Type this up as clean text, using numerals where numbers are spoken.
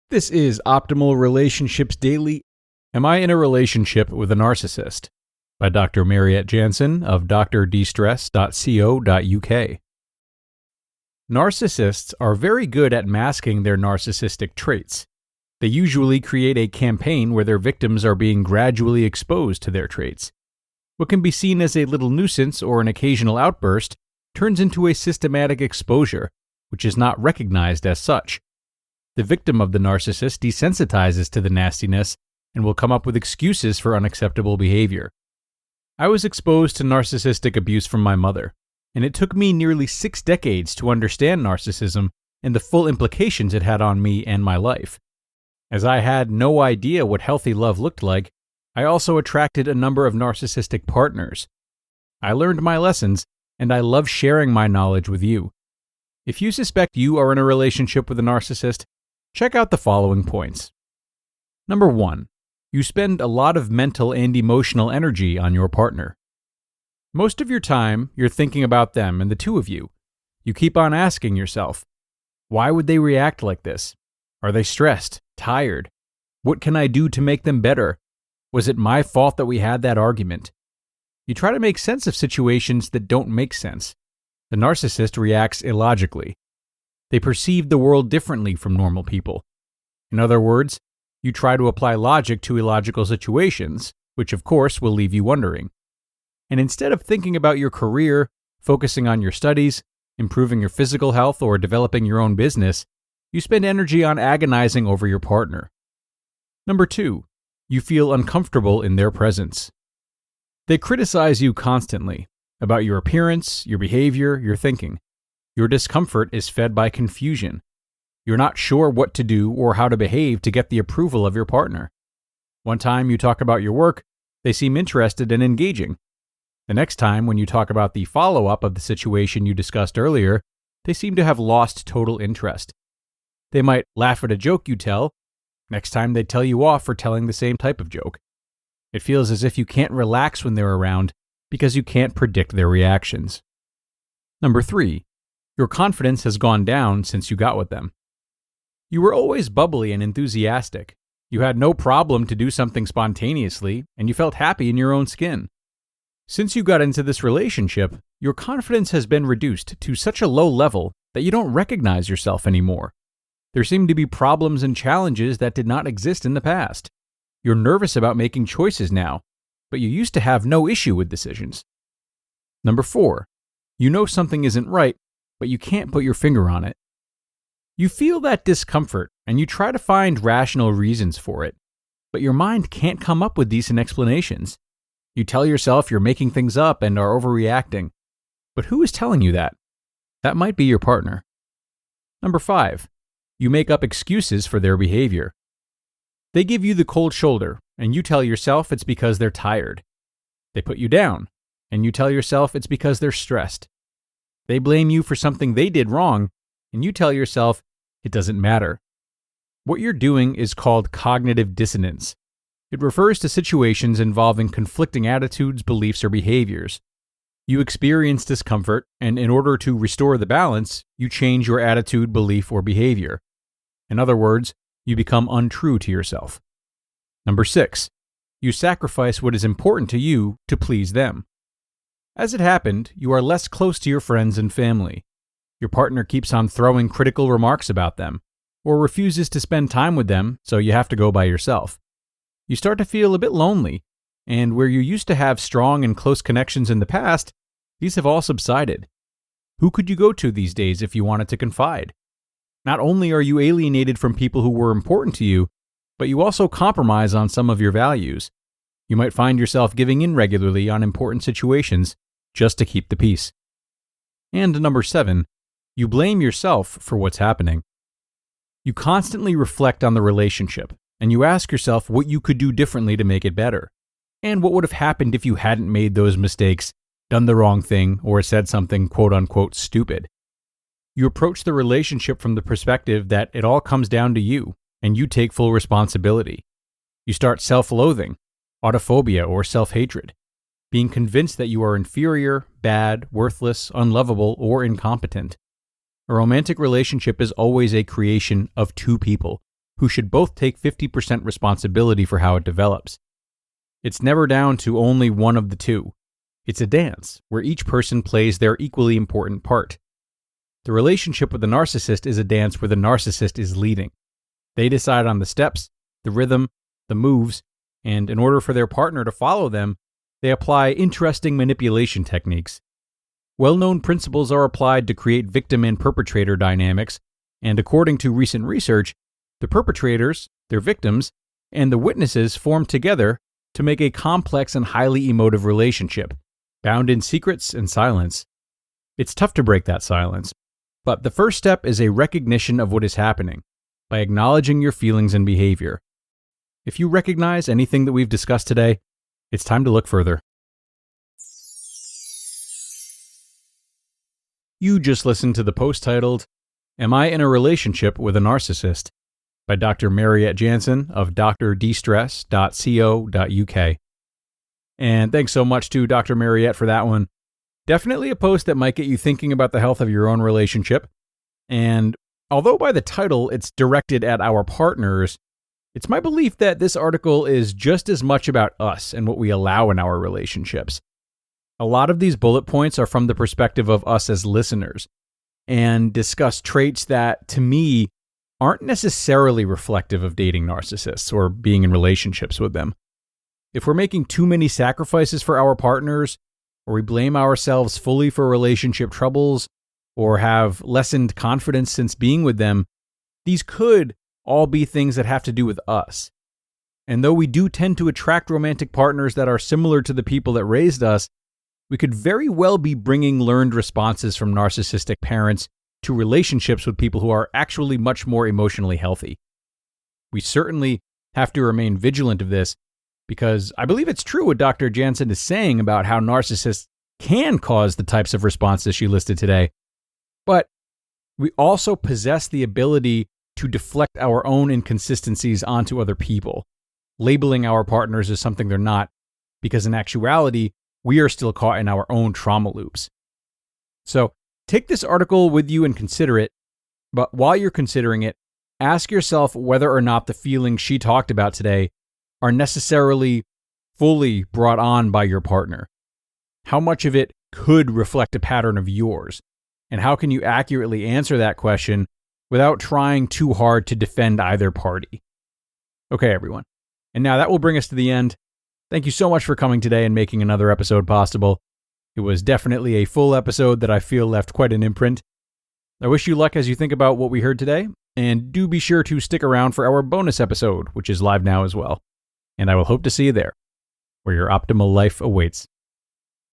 This is Optimal Relationships Daily. Am I in a relationship with a narcissist? By Dr. Mariette Jansen of DeStress.co.uk. Narcissists are very good at masking their narcissistic traits. They usually create a campaign where their victims are being gradually exposed to their traits. What can be seen as a little nuisance or an occasional outburst turns into a systematic exposure, which is not recognized as such. The victim of the narcissist desensitizes to the nastiness and will come up with excuses for unacceptable behavior. I was exposed to narcissistic abuse from my mother, and it took me nearly 6 decades to understand narcissism and the full implications it had on me and my life. As I had no idea what healthy love looked like, I also attracted a number of narcissistic partners. I learned my lessons, and I love sharing my knowledge with you. If you suspect you are in a relationship with a narcissist, check out the following points. Number 1. You spend a lot of mental and emotional energy on your partner. Most of your time, you're thinking about them and the two of you. You keep on asking yourself, why would they react like this? Are they stressed, tired? What can I do to make them better? Was it my fault that we had that argument? You try to make sense of situations that don't make sense. The narcissist reacts illogically. They perceive the world differently from normal people. In other words, you try to apply logic to illogical situations, which of course will leave you wondering. And instead of thinking about your career, focusing on your studies, improving your physical health, or developing your own business, you spend energy on agonizing over your partner. Number 2, you feel uncomfortable in their presence. They criticize you constantly about your appearance, your behavior, your thinking. Your discomfort is fed by confusion. You're not sure what to do or how to behave to get the approval of your partner. One time you talk about your work, they seem interested and engaging. The next time when you talk about the follow-up of the situation you discussed earlier, they seem to have lost total interest. They might laugh at a joke you tell. Next time they tell you off for telling the same type of joke. It feels as if you can't relax when they're around because you can't predict their reactions. Number 3. Your confidence has gone down since you got with them. You were always bubbly and enthusiastic. You had no problem to do something spontaneously, and you felt happy in your own skin. Since you got into this relationship, your confidence has been reduced to such a low level that you don't recognize yourself anymore. There seem to be problems and challenges that did not exist in the past. You're nervous about making choices now, but you used to have no issue with decisions. Number 4. You know something isn't right, but you can't put your finger on it. You feel that discomfort, and you try to find rational reasons for it, but your mind can't come up with decent explanations. You tell yourself you're making things up and are overreacting, but who is telling you that? That might be your partner. Number 5. You make up excuses for their behavior. They give you the cold shoulder, and you tell yourself it's because they're tired. They put you down, and you tell yourself it's because they're stressed. They blame you for something they did wrong, and you tell yourself it doesn't matter. What you're doing is called cognitive dissonance. It refers to situations involving conflicting attitudes, beliefs, or behaviors. You experience discomfort, and in order to restore the balance, you change your attitude, belief, or behavior. In other words, you become untrue to yourself. Number 6. You sacrifice what is important to you to please them. As it happened, you are less close to your friends and family. Your partner keeps on throwing critical remarks about them, or refuses to spend time with them, so you have to go by yourself. You start to feel a bit lonely, and where you used to have strong and close connections in the past, these have all subsided. Who could you go to these days if you wanted to confide? Not only are you alienated from people who were important to you, but you also compromise on some of your values. You might find yourself giving in regularly on important situations just to keep the peace. And number 7, you blame yourself for what's happening. You constantly reflect on the relationship, and you ask yourself what you could do differently to make it better, and what would have happened if you hadn't made those mistakes, done the wrong thing, or said something quote-unquote stupid. You approach the relationship from the perspective that it all comes down to you, and you take full responsibility. You start self-loathing, autophobia, or self-hatred, being convinced that you are inferior, bad, worthless, unlovable, or incompetent. A romantic relationship is always a creation of 2 people, who should both take 50% responsibility for how it develops. It's never down to only one of the two. It's a dance where each person plays their equally important part. The relationship with the narcissist is a dance where the narcissist is leading. They decide on the steps, the rhythm, the moves, and in order for their partner to follow them, they apply interesting manipulation techniques. Well-known principles are applied to create victim and perpetrator dynamics, and according to recent research, the perpetrators, their victims, and the witnesses form together to make a complex and highly emotive relationship, bound in secrets and silence. It's tough to break that silence, but the first step is a recognition of what is happening, by acknowledging your feelings and behavior. If you recognize anything that we've discussed today, it's time to look further. You just listened to the post titled, "Am I in a Relationship with a Narcissist?" by Dr. Mariette Jansen of drdestress.co.uk. And thanks so much to Dr. Mariette for that one. Definitely a post that might get you thinking about the health of your own relationship. And although by the title it's directed at our partners, it's my belief that this article is just as much about us and what we allow in our relationships. A lot of these bullet points are from the perspective of us as listeners and discuss traits that, to me, aren't necessarily reflective of dating narcissists or being in relationships with them. If we're making too many sacrifices for our partners, or we blame ourselves fully for relationship troubles, or have lessened confidence since being with them, these could all be things that have to do with us. And though we do tend to attract romantic partners that are similar to the people that raised us, we could very well be bringing learned responses from narcissistic parents to relationships with people who are actually much more emotionally healthy. We certainly have to remain vigilant of this, because I believe it's true what Dr. Jansen is saying about how narcissists can cause the types of responses she listed today. But we also possess the ability to deflect our own inconsistencies onto other people, labeling our partners as something they're not, because in actuality, we are still caught in our own trauma loops. So take this article with you and consider it, but while you're considering it, ask yourself whether or not the feelings she talked about today are necessarily fully brought on by your partner. How much of it could reflect a pattern of yours? And how can you accurately answer that question without trying too hard to defend either party? Okay, everyone. And now that will bring us to the end. Thank you so much for coming today and making another episode possible. It was definitely a full episode that I feel left quite an imprint. I wish you luck as you think about what we heard today, and do be sure to stick around for our bonus episode, which is live now as well. And I will hope to see you there, where your optimal life awaits.